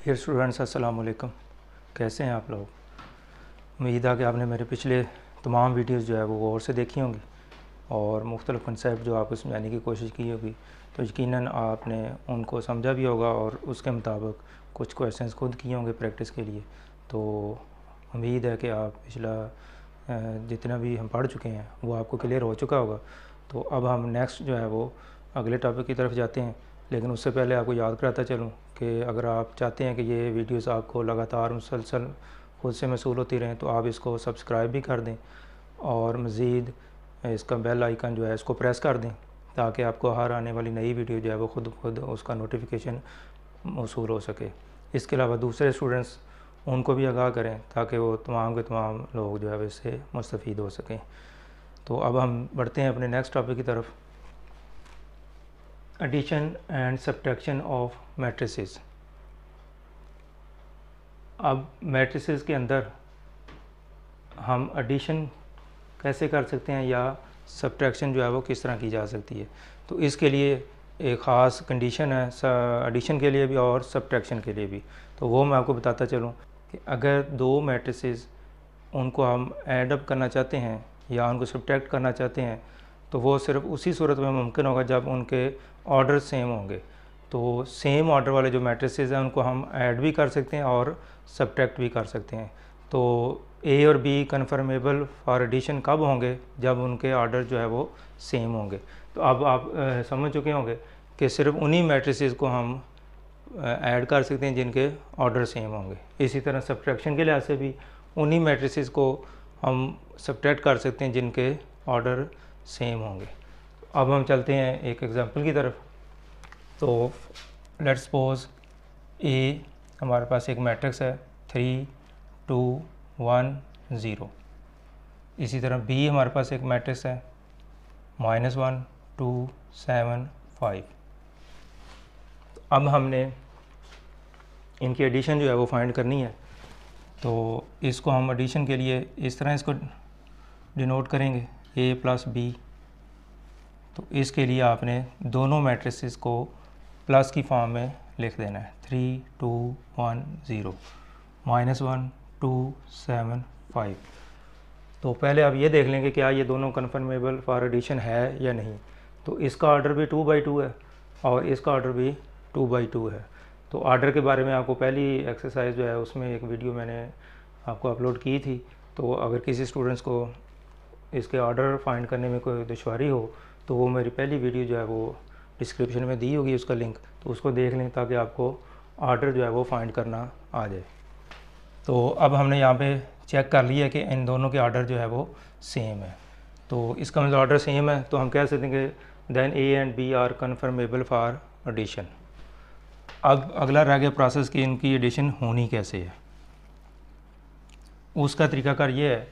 Dear students, अस्सलाम वालेकुम। कैसे हैं आप लोग? उम्मीद है कि आपने मेरे पिछले तमाम वीडियोस जो है वो गौर से देखी होंगी और मुख्तलिफ़ कंसेप्ट जो आपको समझाने की कोशिश की होगी, तो यकीनन आपने उनको समझा भी होगा और उसके मुताबिक कुछ क्वेश्चंस खुद किए होंगे प्रैक्टिस के लिए। तो उम्मीद है कि आप पिछला जितना भी हम पढ़ चुके हैं वो आपको क्लियर हो चुका होगा। तो अब हम नेक्स्ट जो है वो अगले टॉपिक की तरफ जाते हैं, लेकिन उससे पहले आपको याद कराता चलूँ कि अगर आप चाहते हैं कि ये वीडियोस आपको लगातार मुसलसल खुद से मसूल होती रहें तो आप इसको सब्सक्राइब भी कर दें और मज़ीद इसका बेल आइकन जो है इसको प्रेस कर दें ताकि आपको हर आने वाली नई वीडियो जो है वो खुद उसका नोटिफिकेशन मौसूल हो सके। इसके अलावा दूसरे स्टूडेंट्स उनको भी आगाह करें ताकि वो तमाम के तमाम लोग जो है इससे मुस्तफ़ीद हो सकें। तो अब हम बढ़ते हैं अपने नेक्स्ट टॉपिक की तरफ, addition and subtraction of matrices. अब मैट्रिसेस के अंदर हम एडिशन कैसे कर सकते हैं या सब्ट्रैक्शन जो है वो किस तरह की जा सकती है। तो इसके लिए एक ख़ास कंडीशन है एडिशन के लिए भी और सब्ट्रैक्शन के लिए भी। तो वो मैं आपको बताता चलूँ कि अगर दो मैट्रिसेस उनको हम ऐड अप करना चाहते हैं या उनको सब्ट्रैक्ट करना चाहते हैं तो वो सिर्फ उसी सूरत में मुमकिन होगा जब उनके ऑर्डर सेम होंगे। तो सेम ऑर्डर वाले जो मैट्रिसेस हैं उनको हम ऐड भी कर सकते हैं और सब्ट्रैक्ट भी कर सकते हैं। तो ए और बी कन्फर्मेबल फॉर एडिशन कब होंगे? जब उनके ऑर्डर जो है वो सेम होंगे। तो अब आप समझ चुके होंगे कि सिर्फ उन्हीं मैट्रिसेस को हम ऐड कर सकते हैं जिनके ऑर्डर सेम होंगे। इसी तरह सब्ट्रैक्शन के लिहाज से भी उन्हीं मैट्रिसेस को हम सब्ट्रैक्ट कर सकते हैं जिनके ऑर्डर सेम होंगे। अब हम चलते हैं एक एग्जांपल की तरफ। तो लेट्स सपोज ए हमारे पास एक मैट्रिक्स है 3 2 1 0। इसी तरह बी हमारे पास एक मैट्रिक्स है -1 2 7 5। अब हमने इनकी एडिशन जो है वो फाइंड करनी है। तो इसको हम एडिशन के लिए इस तरह इसको डिनोट करेंगे ए प्लस बी। तो इसके लिए आपने दोनों मैट्रिसेस को प्लस की फॉर्म में लिख देना है 3 2 1 0 -1 2 7 5। तो पहले आप ये देख लेंगे क्या ये दोनों कन्फर्मेबल फॉर एडिशन है या नहीं। तो इसका ऑर्डर भी 2/2 है और इसका ऑर्डर भी 2/2 है। तो ऑर्डर के बारे में आपको पहली एक्सरसाइज जो है उसमें एक वीडियो मैंने आपको अपलोड की थी। तो अगर किसी स्टूडेंट्स को इसके ऑर्डर फाइंड करने में कोई दुश्वारी हो तो वो मेरी पहली वीडियो जो है वो डिस्क्रिप्शन में दी होगी उसका लिंक, तो उसको देख लें ताकि आपको ऑर्डर जो है वो फाइंड करना आ जाए। तो अब हमने यहाँ पे चेक कर लिया कि इन दोनों के ऑर्डर जो है वो सेम है। तो इसका मतलब ऑर्डर सेम है तो हम कह सकते हैं कि then A and B are conformable for addition. अब अगला रह गया प्रोसेस कि इनकी एडिशन होनी कैसे है। उसका तरीकाकार ये है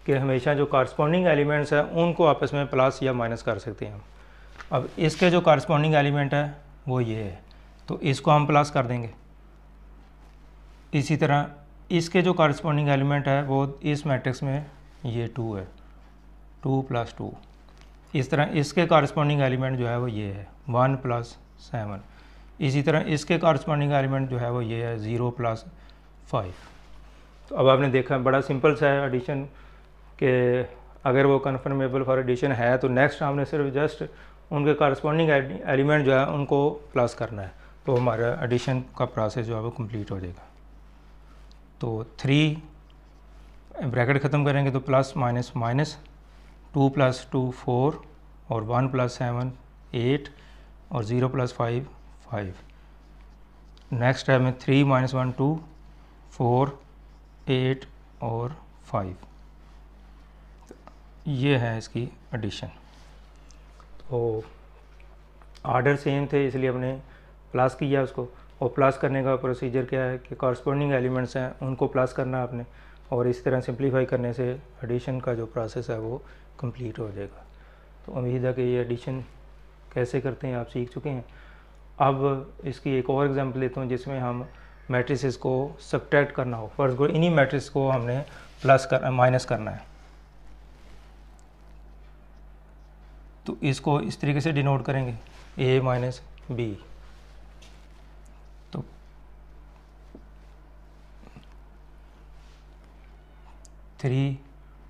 कि हमेशा जो कॉरस्पॉन्डिंग एलिमेंट्स हैं उनको आपस में प्लस या माइनस कर सकते हैं हम। अब इसके जो कॉरस्पॉन्डिंग एलिमेंट है वो ये है, तो इसको हम प्लस कर देंगे। इसी तरह इसके जो कॉरस्पॉन्डिंग एलिमेंट है वो इस मैट्रिक्स में ये 2 है, 2 + 2। इस तरह इसके कॉरस्पॉन्डिंग एलिमेंट जो है वो ये है 1 + 7। इसी तरह इसके कॉरस्पॉन्डिंग एलिमेंट जो है वो ये है 0 + 5। तो अब आपने देखा बड़ा सिंपल सा है एडिशन कि अगर वो कन्फर्मेबल फॉर एडिशन है तो नेक्स्ट हमने सिर्फ जस्ट उनके कॉरस्पॉन्डिंग एलिमेंट जो है उनको प्लस करना है, तो हमारा एडिशन का प्रोसेस जो है वो कंप्लीट हो जाएगा। तो 3 ब्रैकेट ख़त्म करेंगे तो प्लस माइनस माइनस 2 + 2 4 और 1 + 7 8 और 0 + 5 5। नेक्स्ट है में 3 - 1 2 4 8 और 5। ये है इसकी एडिशन। तो ऑर्डर सेम थे इसलिए हमने प्लस किया उसको, और प्लस करने का प्रोसीजर क्या है कि कॉरस्पॉन्डिंग एलिमेंट्स हैं उनको प्लस करना है आपने, और इस तरह सिंप्लीफाई करने से एडिशन का जो प्रोसेस है वो कंप्लीट हो जाएगा। तो उम्मीद है कि ये एडिशन कैसे करते हैं आप सीख चुके हैं। अब इसकी एक और एग्जांपल लेता हूँ जिसमें हम मैट्रिसेस को सब्ट्रैक्ट करना हो। फर्स्ट को इन्हीं मैट्रिक्स को हमने माइनस करना है। तो इसको इस तरीके से डिनोट करेंगे a - b। तो 3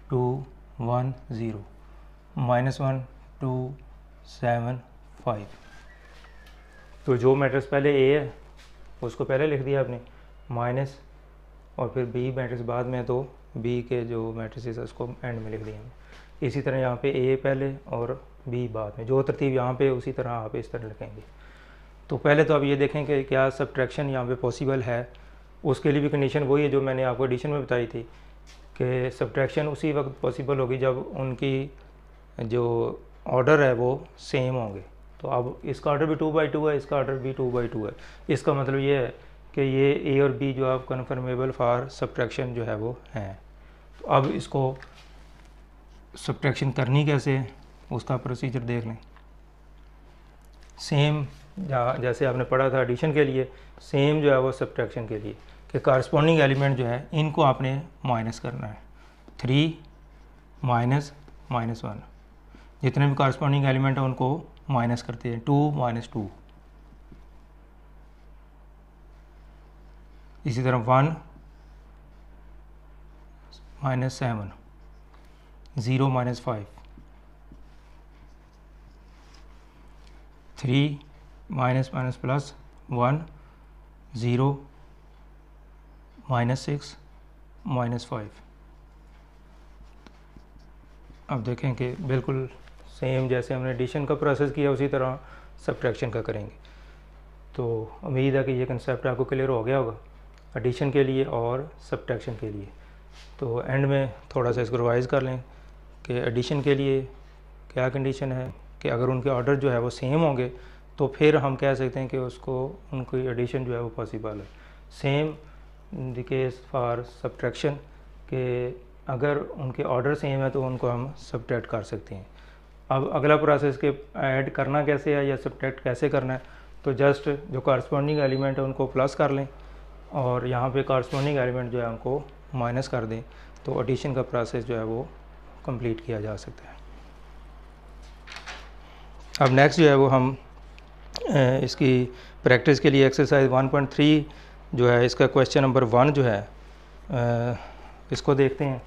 2 1 0 -1 2 7 5। तो जो मैट्रिक्स पहले ए है उसको पहले लिख दिया आपने माइनस, और फिर बी मैट्रिक्स बाद में, तो बी के जो मैट्रिसेस है उसको एंड में लिख दिया हमने। इसी तरह यहाँ पे ए पहले और बी बाद में, जो तरतीब यहाँ पे उसी तरह आप इस तरह लिखेंगे। तो पहले तो आप ये देखें कि क्या सब्ट्रैक्शन यहाँ पे पॉसिबल है। उसके लिए भी कंडीशन वही है जो मैंने आपको एडिशन में बताई थी कि सब्ट्रैक्शन उसी वक्त पॉसिबल होगी जब उनकी जो ऑर्डर है वो सेम होंगे। तो अब इसका ऑर्डर भी 2/2 है, इसका ऑर्डर भी 2/2 है। इसका मतलब ये है कि ये ए और बी जो आप कन्फर्मेबल फॉर सब्ट्रैक्शन जो है वो हैं। तो अब इसको सब्ट्रैक्शन करनी कैसे है उसका प्रोसीजर देख लें। सेम जैसे आपने पढ़ा था एडिशन के लिए, सेम जो है वो सब्ट्रैक्शन के लिए कि कॉरस्पॉन्डिंग एलिमेंट जो है इनको आपने माइनस करना है। 3 -1, जितने भी कॉरस्पॉन्डिंग एलिमेंट है उनको माइनस करते हैं। 2 - 2, इसी तरह 1 - 7, 0 - 5, 3 -, +, 1 0 -6 -5। अब देखें कि बिल्कुल सेम जैसे हमने एडिशन का प्रोसेस किया उसी तरह सब्ट्रैक्शन का करेंगे। तो उम्मीद है कि ये कंसेप्ट आपको क्लियर हो गया होगा एडिशन के लिए और सब्ट्रैक्शन के लिए। तो एंड में थोड़ा सा इसको रिवाइज़ कर लें कि एडिशन के लिए क्या कंडीशन है कि अगर उनके ऑर्डर जो है वो सेम होंगे तो फिर हम कह सकते हैं कि उसको उनकी एडिशन जो है वो पॉसिबल है। Same the case for subtraction कि अगर उनके ऑर्डर सेम है तो उनको हम सब्ट्रैक्ट कर सकते हैं। अब अगला प्रोसेस के ऐड करना कैसे है या सब्ट्रैक्ट कैसे करना है, तो जस्ट जो कॉरस्पॉन्डिंग एलिमेंट है उनको प्लस कर लें और यहाँ पे कॉरस्पॉन्डिंग एलिमेंट जो है उनको माइनस कर दें, तो एडिशन का प्रोसेस जो है वो कंप्लीट किया जा सकता है। अब नेक्स्ट जो है वो हम इसकी प्रैक्टिस के लिए एक्सरसाइज 1.3 जो है इसका क्वेश्चन नंबर 1 जो है इसको देखते हैं।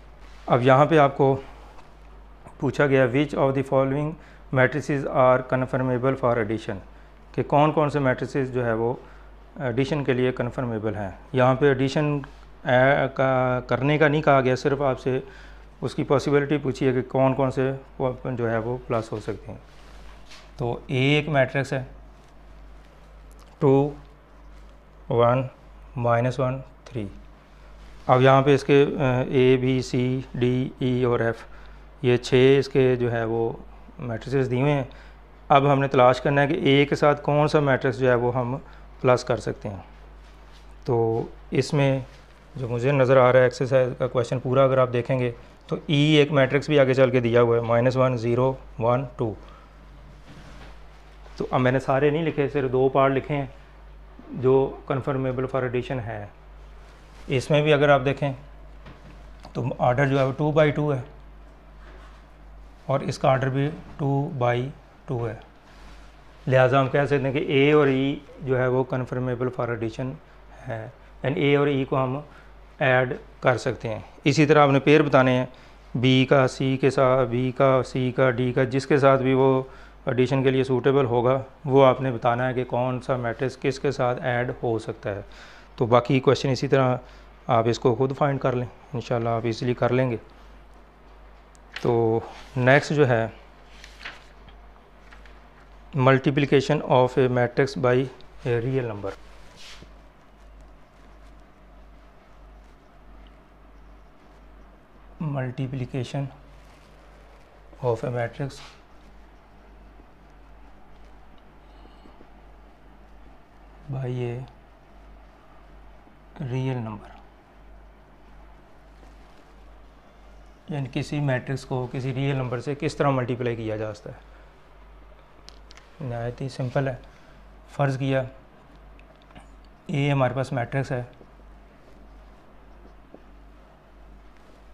अब यहाँ पे आपको पूछा गया which of the following matrices are conformable for addition, कि कौन कौन से मैट्रिसेस जो है वो एडिशन के लिए कन्फर्मेबल हैं। यहाँ पे एडिशन करने का नहीं कहा गया, सिर्फ आपसे उसकी पॉसिबिलिटी पूछी है कि कौन कौन से जो है वो प्लस हो सकते हैं। तो ए एक मैट्रिक्स है, 2 1 -1 3। अब यहाँ पे इसके A B C D E और एफ़ ये 6 इसके जो है वो मैट्रिसेस दिए हुए हैं। अब हमने तलाश करना है कि ए के साथ कौन सा मैट्रिक्स जो है वो हम प्लस कर सकते हैं। तो इसमें जो मुझे नज़र आ रहा है एक्सरसाइज का क्वेश्चन पूरा अगर आप देखेंगे तो ई एक मैट्रिक्स भी आगे चल के दिया हुआ है, -1 0 1 2। तो अब मैंने सारे नहीं लिखे, सिर्फ 2 पार्ट लिखे हैं जो कन्फर्मेबल फॉर एडिशन है। इसमें भी अगर आप देखें तो ऑर्डर जो है वो 2/2 है और इसका ऑर्डर भी 2/2 है। लिहाजा हम कह सकते हैं कि ए और ई जो है वो कन्फर्मेबल फॉर एडिशन है, यानी ए और ई को हम ऐड कर सकते हैं। इसी तरह आपने पेयर बताने हैं, बी का सी के साथ, बी का सी का डी का, जिसके साथ भी वो एडिशन के लिए सूटेबल होगा वो आपने बताना है कि कौन सा मैट्रिक्स किसके साथ ऐड हो सकता है। तो बाकी क्वेश्चन इसी तरह आप इसको खुद फाइंड कर लें, इंशाल्लाह आप इजीली कर लेंगे। तो नेक्स्ट जो है multiplication of a matrix by a real number. Multiplication of a matrix by a real number, यानी किसी मैट्रिक्स को किसी रियल नंबर से किस तरह मल्टीप्लाई किया जा सकता है। नहायत ही सिंपल है। फ़र्ज़ किया ए हमारे पास मैट्रिक्स है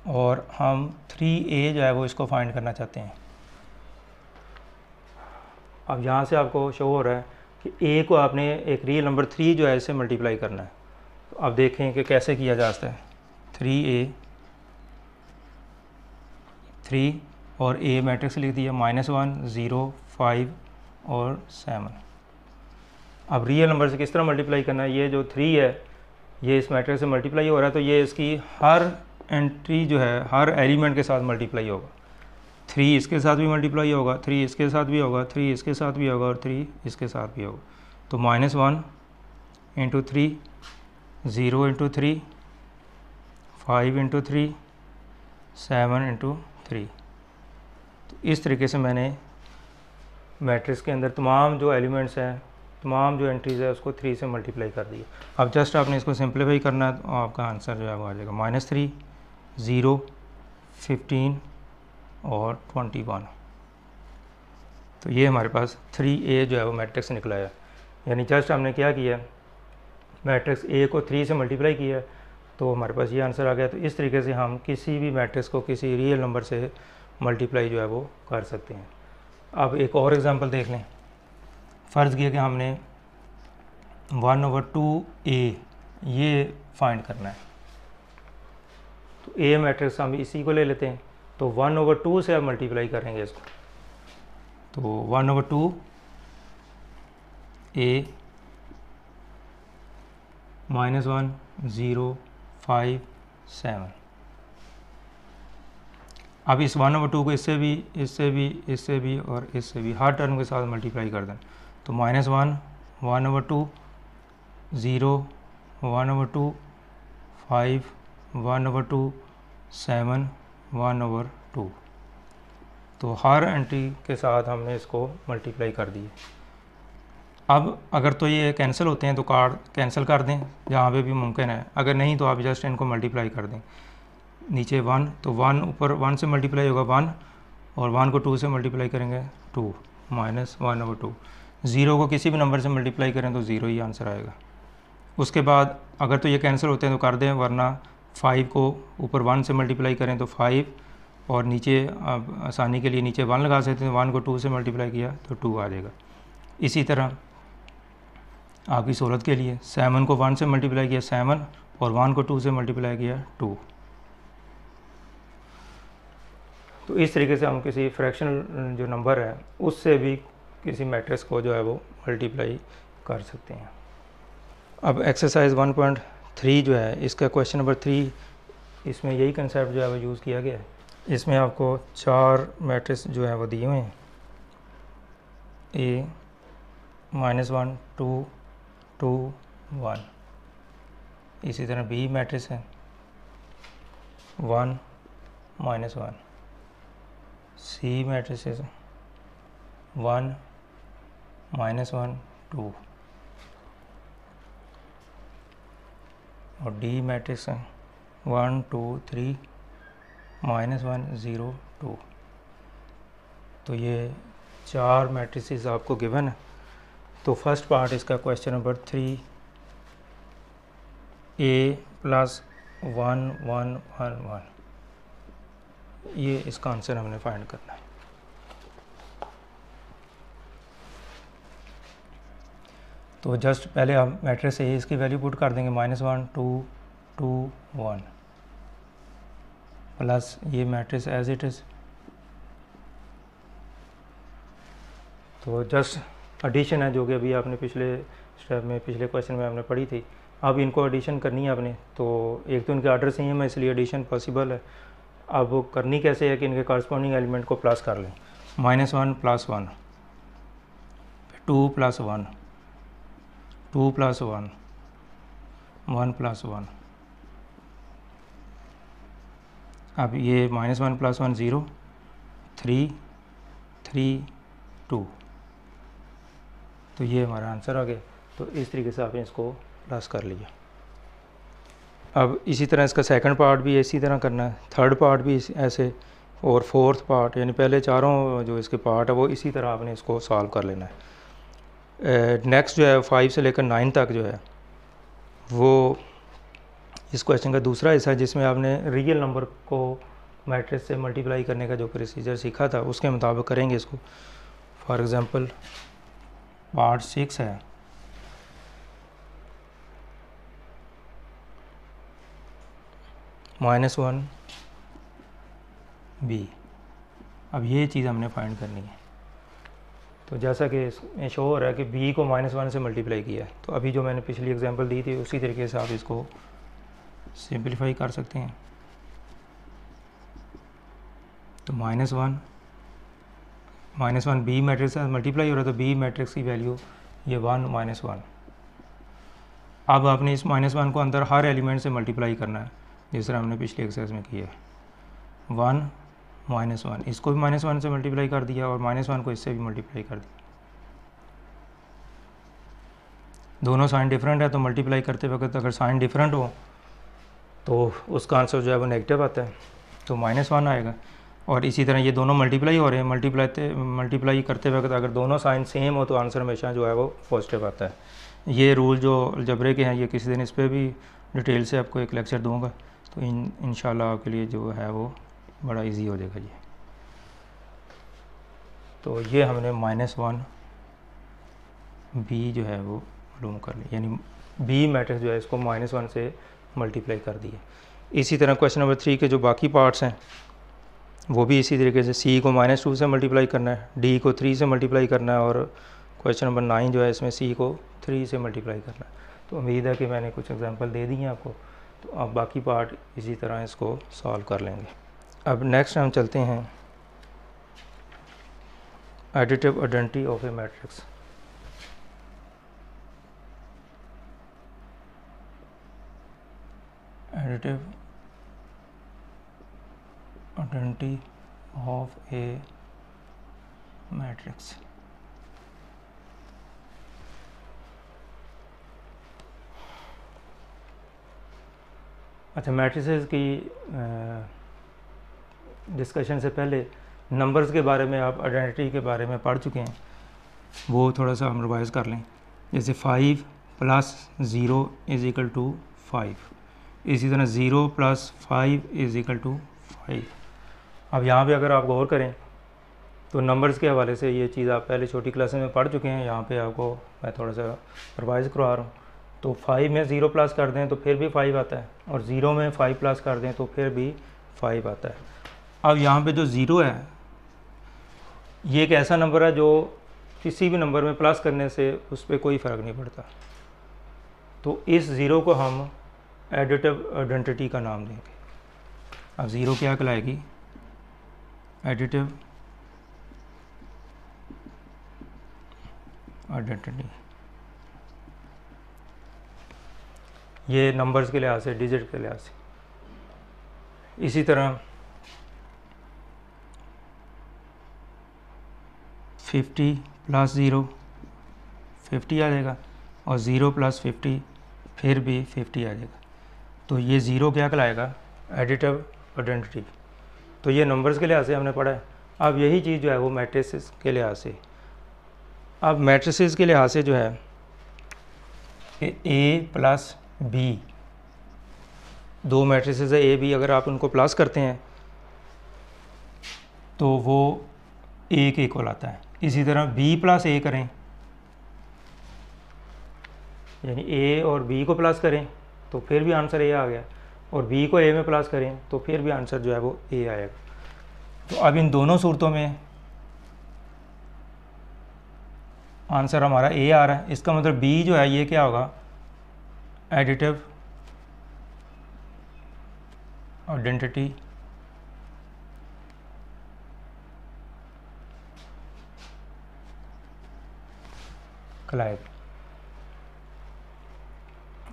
और हम 3a जो है वो इसको फाइंड करना चाहते हैं। अब यहाँ से आपको शो हो रहा है कि a को आपने एक रियल नंबर 3 जो है इससे मल्टीप्लाई करना है। तो अब देखें कि कैसे किया जा सकता है। 3a 3 और ए मैट्रिक्स लिख दिया -1 0 5 और 7। अब रियल नंबर से किस तरह मल्टीप्लाई करना है, ये जो 3 है ये इस मैट्रिक्स से मल्टीप्लाई हो रहा है, तो ये इसकी हर एंट्री जो है हर एलिमेंट के साथ मल्टीप्लाई होगा। 3 इसके साथ भी मल्टीप्लाई होगा, 3 इसके साथ भी होगा, 3 इसके साथ भी होगा और 3 इसके साथ भी होगा। तो -1 इंटू 3, 0 इंटू 3, 5 इंटू 3, 7 इंटू 3। तो इस तरीके से मैंने मैट्रिक्स के अंदर तमाम जो एलिमेंट्स हैं, तमाम जो एंट्रीज़ है उसको 3 से मल्टीप्लाई कर दिया। अब जस्ट आपने इसको सिंप्लीफाई करना है तो आपका आंसर जो है वो आ जाएगा -3, 0, 15 और 21। तो ये हमारे पास 3A जो है वो मैट्रिक्स निकला है। यानी जस्ट हमने क्या किया, मैट्रिक्स A को 3 से मल्टीप्लाई किया तो हमारे पास ये आंसर आ गया। तो इस तरीके से हम किसी भी मैट्रिक्स को किसी रियल नंबर से मल्टीप्लाई जो है वो कर सकते हैं। अब एक और एग्जांपल देख लें। फ़र्ज़ किया कि हमने 1/2A ये फाइंड करना है, तो A मैट्रिक्स हम इसी को ले लेते हैं। तो 1/2 से आप मल्टीप्लाई करेंगे इसको, तो 1/2 A -1 0 5 7। अब इस 1/2 को इससे भी, इससे भी, इससे भी और इससे भी हर टर्म के साथ मल्टीप्लाई कर दें। तो -1 1/2, 0 1/2, 5 1/2, 7 1/2। तो हर एंट्री के साथ हमने इसको मल्टीप्लाई कर दिए। अब अगर तो ये कैंसिल होते हैं तो कार्ड कैंसिल कर दें जहाँ पे भी मुमकिन है, अगर नहीं तो आप जस्ट इनको मल्टीप्लाई कर दें। नीचे 1, तो 1 ऊपर 1 से मल्टीप्लाई होगा 1, और 1 को 2 से मल्टीप्लाई करेंगे 2, -1/2। 0 को किसी भी नंबर से मल्टीप्लाई करें तो 0 ही आंसर आएगा। उसके बाद अगर तो ये कैंसिल होते हैं तो कर दें, वरना 5 को ऊपर 1 से मल्टीप्लाई करें तो 5, और नीचे अब आसानी के लिए नीचे 1 लगा सकते हैं। 1 को 2 से मल्टीप्लाई किया तो 2 आ जाएगा। इसी तरह आपकी सहूलत के लिए 7 को 1 से मल्टीप्लाई किया 7, और 1 को 2 से मल्टीप्लाई किया 2। तो इस तरीके से हम किसी फ्रैक्शनल जो नंबर है उससे भी किसी मैट्रिक्स को जो है वो मल्टीप्लाई कर सकते हैं। अब एक्सरसाइज 1.3 जो है इसका क्वेश्चन नंबर 3, इसमें यही कंसेप्ट जो है वो यूज़ किया गया है। इसमें आपको 4 मैट्रिक्स जो है वो दिए हुए हैं, A -1 2 2 1। इसी तरह B मैट्रिक्स है 1 -1। C मैट्रिक्स है 1 -1 2, और D मैट्रिक्स है 1 2 3 -1 0 2। तो ये 4 मैट्रिसेस आपको गिवन है। तो फर्स्ट पार्ट इसका क्वेश्चन नंबर 3, A + 1 1 1 1, ये इसका आंसर हमने फाइंड करना है। तो जस्ट पहले हम मैट्रिक्स A इसकी वैल्यू पुट कर देंगे, -1 2 2 1, प्लस ये मैट्रिक्स एज इट इज़। तो जस्ट एडिशन है जो कि अभी आपने पिछले स्टेप में, पिछले क्वेश्चन में आपने पढ़ी थी। अब इनको एडिशन करनी है आपने, तो एक तो इनके आर्डर सेम है इसलिए एडिशन पॉसिबल है। अब करनी कैसे है कि इनके कॉरस्पॉन्डिंग एलिमेंट को प्लस कर लें। -1 + 1, 2 + 1, 2 + 1, 1 + 1। अब ये -1 + 1 0, 3 3 2। तो ये हमारा आंसर आ गया। तो इस तरीके से आपने इसको प्लस कर लिया। अब इसी तरह इसका सेकंड पार्ट भी इसी तरह करना है, थर्ड पार्ट भी ऐसे, और फोर्थ पार्ट, यानी पहले चारों जो इसके पार्ट है वो इसी तरह आपने इसको सॉल्व कर लेना है। नेक्स्ट जो है 5 से लेकर 9 तक जो है वो इस क्वेश्चन का दूसरा हिस्सा है, जिसमें आपने रियल नंबर को मैट्रिक्स से मल्टीप्लाई करने का जो प्रोसीजर सीखा था उसके मुताबिक करेंगे इसको। फॉर एग्ज़ाम्पल पार्ट 6 है, -1 B। अब ये चीज़ हमने फाइंड करनी है। तो जैसा कि इसमें शो हो रहा है कि b को -1 से मल्टीप्लाई किया है, तो अभी जो मैंने पिछली एग्जांपल दी थी उसी तरीके से आप इसको सिंपलीफाई कर सकते हैं। तो -1 b मैट्रिक्स से मल्टीप्लाई हो रहा है, तो b मैट्रिक्स की वैल्यू ये 1 -1। अब आपने इस -1 को अंदर हर एलिमेंट से मल्टीप्लाई करना है, जिस तरह हमने पिछले एक्सरसाइज में किया है। 1 -1, इसको भी -1 से मल्टीप्लाई कर दिया और -1 को इससे भी मल्टीप्लाई कर दिया। दोनों साइन डिफरेंट है, तो मल्टीप्लाई करते वक्त अगर साइन डिफरेंट हो तो उसका आंसर जो है वो नेगेटिव आता है, तो -1 आएगा। और इसी तरह ये दोनों मल्टीप्लाई हो रहे हैं, मल्टीप्लाई करते वक्त अगर दोनों साइन सेम हो तो आंसर हमेशा जो है वो पॉजिटिव आता है। ये रूल जो अलजबरे के हैं, ये किसी दिन इस पर भी डिटेल से आपको एक लेक्चर दूंगा, तो इंशाल्लाह आपके लिए जो है वो बड़ा इजी हो जाएगा ये। तो ये हमने -1 b जो है वो मालूम कर लिया, यानी b मैट्रिक्स जो है इसको -1 से मल्टीप्लाई कर दिया। इसी तरह क्वेश्चन नंबर 3 के जो बाकी पार्ट्स हैं वो भी इसी तरीके से c को -2 से मल्टीप्लाई करना है, d को 3 से मल्टीप्लाई करना है, और क्वेश्चन नंबर 9 जो है इसमें c को 3 से मल्टीप्लाई करना है। तो उम्मीद है कि मैंने कुछ एग्जांपल दे दी हैं आपको, तो आप बाकी पार्ट इसी तरह इसको सॉल्व कर लेंगे। अब नेक्स्ट हम चलते हैं additive identity of a matrix. Additive identity of a matrix. अच्छा, मैट्रिसेस की डिस्कशन से पहले नंबर्स के बारे में आप आइडेंटिटी के बारे में पढ़ चुके हैं, वो थोड़ा सा हम रिवाइज कर लें। जैसे 5 + 0 = 5, इसी तरह 0 + 5 = 5। अब यहाँ पे अगर आप गौर करें तो नंबर्स के हवाले से ये चीज़ आप पहले छोटी क्लास में पढ़ चुके हैं, यहाँ पे आपको मैं थोड़ा सा रिवाइज करवा रहा हूँ। तो 5 में 0 प्लस कर दें तो फिर भी 5 आता है, और 0 में 5 प्लस कर दें तो फिर भी 5 आता है। अब यहाँ पे जो 0 है ये एक ऐसा नंबर है जो किसी भी नंबर में प्लस करने से उस पर कोई फ़र्क नहीं पड़ता, तो इस 0 को हम एडिटिव आइडेंटिटी का नाम देंगे। अब 0 क्या कहलाएगी? Additive identity. ये नंबर्स के लिहाज से, डिजिट के लिहाज से। इसी तरह 50 + 0 50 आ जाएगा, और 0 + 50 फिर भी 50 आ जाएगा। तो ये 0 क्या कहलाएगा? Additive identity. तो ये नंबर्स के लिहाज से हमने पढ़ा है। अब यही चीज़ जो है वो मैट्रिसेस के लिहाज से। अब मैट्रिसेस के लिहाज से जो है कि A + B, दो मैट्रिसेस है A B, अगर आप उनको प्लस करते हैं तो वो A के इक्वल आता है। इसी तरह B + A करें, यानी A और B को प्लस करें तो फिर भी आंसर A आ गया, और B को A में प्लस करें तो फिर भी आंसर जो है वो A आएगा। तो अब इन दोनों सूरतों में आंसर हमारा A आ रहा है। इसका मतलब B जो है ये क्या होगा? एडिटिव आइडेंटिटी कहलाएगा,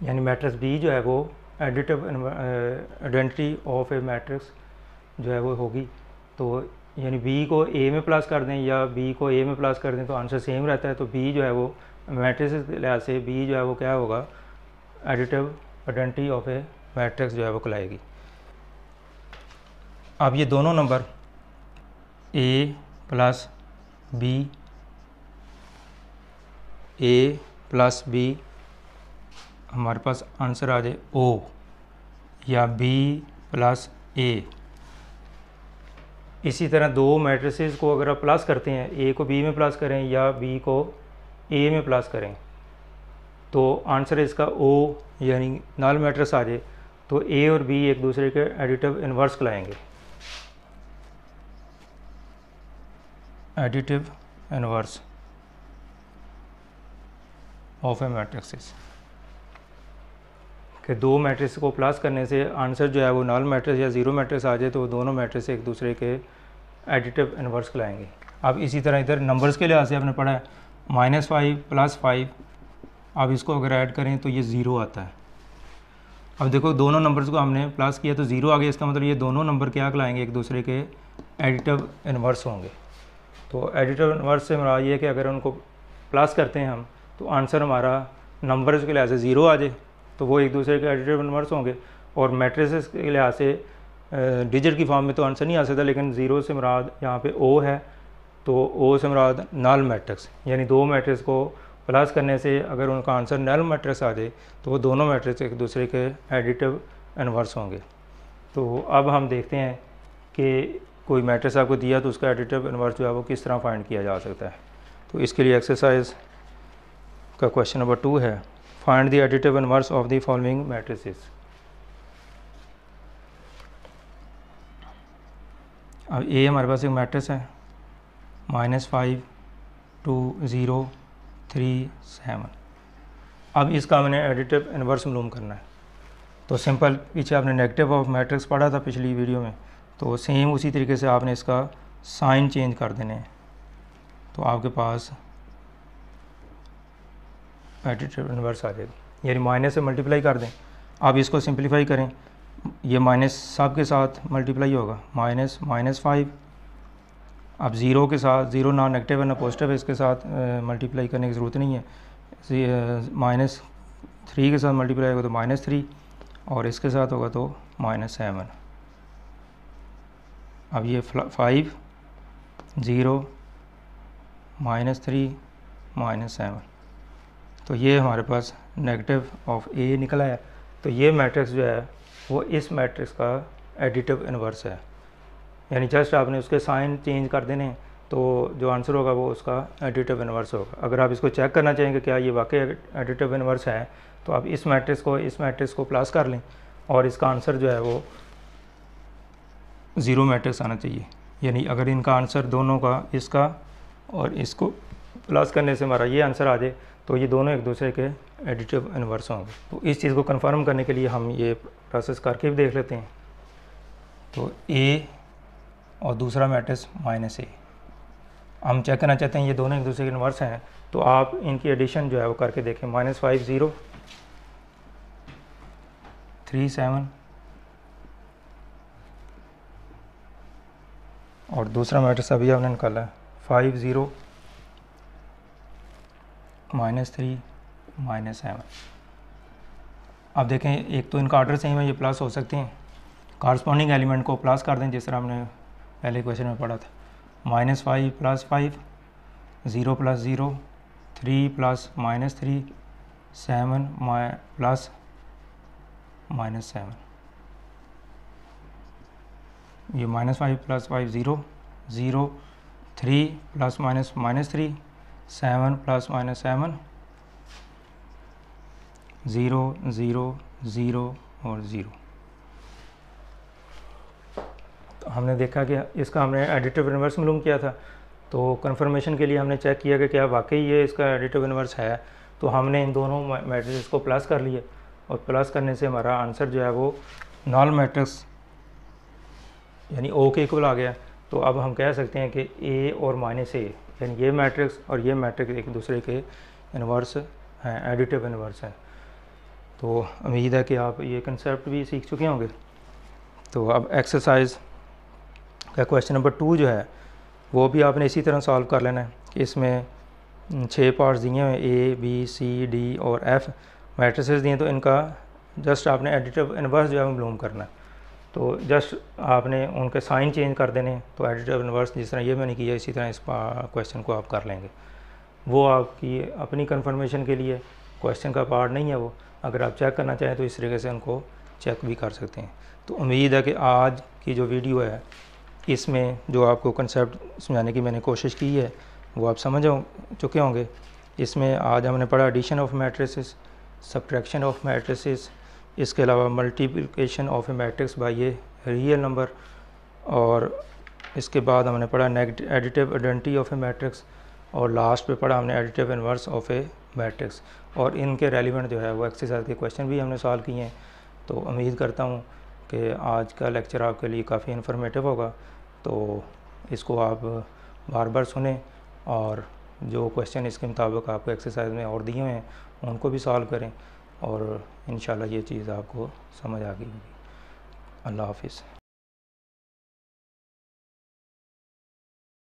यानी मैट्रिक्स B जो है वो additive identity of a matrix जो है वो होगी। तो यानी B को A में प्लस कर दें या B को A में प्लस कर दें तो आंसर सेम रहता है। तो B जो है वो मैट्रिक्स के लिहाज से B जो है वो क्या होगा? Additive identity of a matrix जो है वो कहलाएगी। अब ये दोनों number A + B, A + B, हमारे पास आंसर आ जाए O, या B + A। इसी तरह दो मैट्रिसेस को अगर आप प्लस करते हैं, A को B में प्लस करें या B को A में प्लस करें, तो आंसर इसका O यानी नल मैट्रिक्स आ जाए, तो A और B एक दूसरे के एडिटिव इन्वर्स कहलाएंगे। Additive inverse of a matrix कि दो मैट्रिक्स को प्लस करने से आंसर जो है वो नल मैट्रिक्स या ज़ीरो मैट्रिक्स आ जाए तो दोनों मैट्रिक्स एक दूसरे के एडिटिव इनवर्स कहलाएंगे। अब इसी तरह इधर नंबर्स के लिहाज से आपने पढ़ा है -5 + 5, अब इसको अगर ऐड करें तो ये 0 आता है। अब देखो दोनों नंबर्स को हमने प्लस किया तो 0 आ गया, इसका मतलब ये दोनों नंबर क्या कहलाएंगे, एक दूसरे के एडिटिव इनवर्स होंगे। तो एडिटिव इनवर्स से मुराद ये है कि अगर उनको प्लस करते हैं हम तो आंसर हमारा नंबर्स के लिहाज से 0 आ जाए तो वो एक दूसरे के एडिटिव इनवर्स होंगे, और मैट्रिसेस के लिहाज से डिजिट की फॉर्म में तो आंसर नहीं आ सकता, लेकिन 0 से मुराद यहाँ पे O है तो O से मुराद नल मैट्रिक्स, यानी दो मैट्रिक्स को प्लस करने से अगर उनका आंसर नल मैट्रिक्स आ जाए तो वो दोनों मैट्रिक्स एक दूसरे के एडिटिव इनवर्स होंगे। तो अब हम देखते हैं कि कोई मैट्रिक्स आपको दिया तो उसका एडिटिव इनवर्स जो है वो किस तरह फाइंड किया जा सकता है। तो इसके लिए एक्सरसाइज का क्वेश्चन नंबर 2 है, find the additive inverse of the following matrices. अब ए हमारे पास एक मैट्रिक्स है -5 2 0 3 7। अब इसका हमने एडिटिव इनवर्स मालूम करना है। तो सिंपल, पीछे आपने नेगेटिव ऑफ मैट्रिक्स पढ़ा था पिछली वीडियो में, तो सेम उसी तरीके से आपने इसका साइन चेंज कर देने हैं तो आपके पास एडिटिव इनवर्स आ जाएगा, यानी माइनस से मल्टीप्लाई कर दें। अब इसको सिंप्लीफाई करें, ये माइनस सब के साथ मल्टीप्लाई होगा, -5। अब 0 के साथ, 0 ना नेगेटिव है ना पॉजिटिव है, इसके साथ मल्टीप्लाई करने की ज़रूरत नहीं है। -3 के साथ मल्टीप्लाई होगा तो -3, और इसके साथ होगा तो -7। अब ये 5 0 -3 -7, तो ये हमारे पास नेगेटिव ऑफ ए निकला है। तो ये मैट्रिक्स जो है वो इस मैट्रिक्स का एडिटिव इनवर्स है, यानी जस्ट आपने उसके साइन चेंज कर देने तो जो आंसर होगा वो उसका एडिटिव इनवर्स होगा। अगर आप इसको चेक करना चाहेंगे क्या ये वाकई एडिटिव इनवर्स है तो आप इस मैट्रिक्स को प्लस कर लें और इसका आंसर जो है वो 0 मैट्रिक्स आना चाहिए। यानी अगर इनका आंसर दोनों का, इसका और इसको प्लस करने से हमारा ये आंसर आ जाए तो ये दोनों एक दूसरे के एडिटिव इनवर्स होंगे। तो इस चीज़ को कंफर्म करने के लिए हम ये प्रोसेस करके भी देख लेते हैं। तो A और दूसरा मैट्रिक्स -A, हम चेक करना चाहते हैं ये दोनों एक दूसरे के इनवर्स हैं, तो आप इनकी एडिशन जो है वो करके देखें। -5 0 3 7, और दूसरा मैट्रिक्स अभी आपने निकाला है 5 0 -3 -7। अब देखें, एक तो इनका ऑर्डर सेम है, ये प्लस हो सकते हैं, कॉरस्पॉन्डिंग एलिमेंट को प्लस कर दें जिस तरह हमने पहले क्वेश्चन में पढ़ा था। -5 + 5 0 + 0 3 + -3 7 + -7। ये -5 + 5 0 0 3 + -3 7 + -7 0 0 0 और 0। तो हमने देखा कि इसका हमने एडिटिव इनवर्स मालूम किया था, तो कंफर्मेशन के लिए हमने चेक किया कि क्या वाकई ये इसका एडिटिव इनवर्स है। तो हमने इन दोनों मैट्रिक्स को प्लस कर लिए, और प्लस करने से हमारा आंसर जो है वो नल मैट्रिक्स यानी O के इक्वल आ गया। तो अब हम कह सकते हैं कि A और -A, यानी ये मैट्रिक्स और ये मैट्रिक्स एक दूसरे के इनवर्स हैं, एडिटिव इनवर्स हैं। तो उम्मीद है कि आप ये कंसेप्ट भी सीख चुके होंगे। तो अब एक्सरसाइज का क्वेश्चन नंबर 2 जो है वो भी आपने इसी तरह सॉल्व कर लेना है कि इसमें 6 पार्ट्स दिए हुए A B C D और F मैट्रिसेस दिए, तो इनका जस्ट आपने एडिटिव इनवर्स जो है मालूम करना है। तो जस्ट आपने उनके साइन चेंज कर देने, तो एडिटिव इनवर्स जिस तरह ये मैंने किया इसी तरह इस क्वेश्चन को आप कर लेंगे। वो आपकी अपनी कंफर्मेशन के लिए क्वेश्चन का पार्ट नहीं है वो, अगर आप चेक करना चाहें तो इस तरीके से उनको चेक भी कर सकते हैं। तो उम्मीद है कि आज की जो वीडियो है इसमें जो आपको कंसेप्ट समझाने की मैंने कोशिश की है वो आप समझ चुके होंगे। इसमें आज हमने पढ़ा addition of matrices, subtraction of matrices, इसके अलावा multiplication of a matrix by a real number, और इसके बाद हमने पढ़ा additive identity of a matrix, और लास्ट पे पढ़ा हमने additive inverse of a matrix, और इनके रेलिवेंट जो है वो एक्सरसाइज के क्वेश्चन भी हमने सॉल्व किए हैं। तो उम्मीद करता हूँ कि आज का लेक्चर आपके लिए काफ़ी इन्फॉर्मेटिव होगा, तो इसको आप बार बार सुने और जो क्वेश्चन इसके मुताबिक आपको एक्सरसाइज में और दिए हुए हैं उनको भी सॉल्व करें, और इंशाल्लाह ये चीज़ आपको समझ आ गई होगी। अल्लाह हाफिज़।